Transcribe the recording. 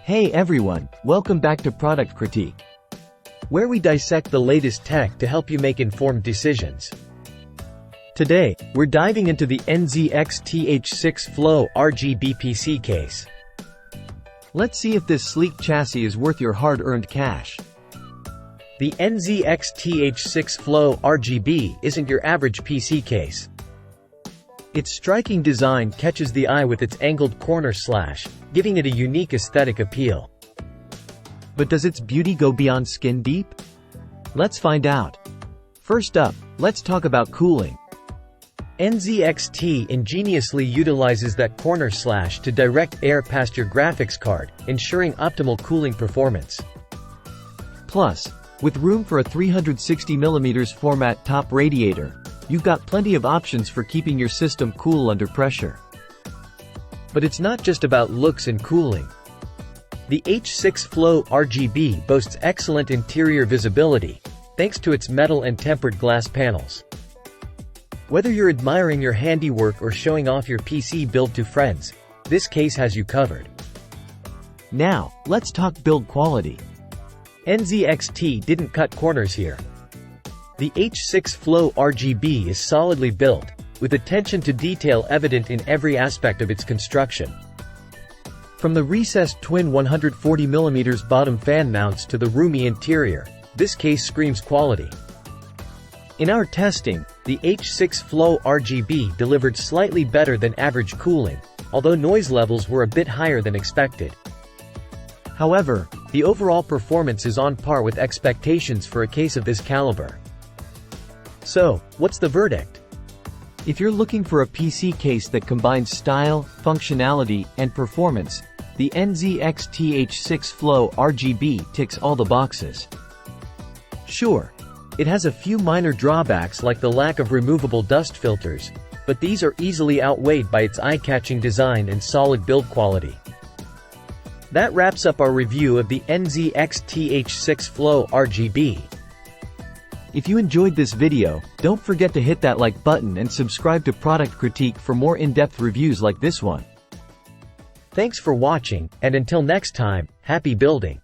Hey everyone, welcome back to Product Critique, where we dissect the latest tech to help you make informed decisions. Today, we're diving into the NZXT H6 Flow RGB PC case. Let's see if this sleek chassis is worth your hard-earned cash. The NZXT H6 Flow RGB isn't your average PC case. Its striking design catches the eye with its angled corner slash, giving it a unique aesthetic appeal. But does its beauty go beyond skin deep? Let's find out. First up, let's talk about cooling. NZXT ingeniously utilizes that corner slash to direct air past your graphics card, ensuring optimal cooling performance. Plus, with room for a 360mm format top radiator, you've got plenty of options for keeping your system cool under pressure. But it's not just about looks and cooling. The H6 Flow RGB boasts excellent interior visibility, thanks to its metal and tempered glass panels. Whether you're admiring your handiwork or showing off your PC build to friends, this case has you covered. Now, let's talk build quality. NZXT didn't cut corners here. The H6 Flow RGB is solidly built, with attention to detail evident in every aspect of its construction. From the recessed twin 140mm bottom fan mounts to the roomy interior, this case screams quality. In our testing, the H6 Flow RGB delivered slightly better than average cooling, although noise levels were a bit higher than expected. However, the overall performance is on par with expectations for a case of this caliber. So, what's the verdict? If you're looking for a PC case that combines style, functionality, and performance, the NZXT H6 Flow RGB ticks all the boxes. Sure, it has a few minor drawbacks like the lack of removable dust filters, but these are easily outweighed by its eye-catching design and solid build quality. That wraps up our review of the NZXT H6 Flow RGB. If you enjoyed this video, don't forget to hit that like button and subscribe to Product Critique for more in-depth reviews like this one. Thanks for watching, and until next time, happy building!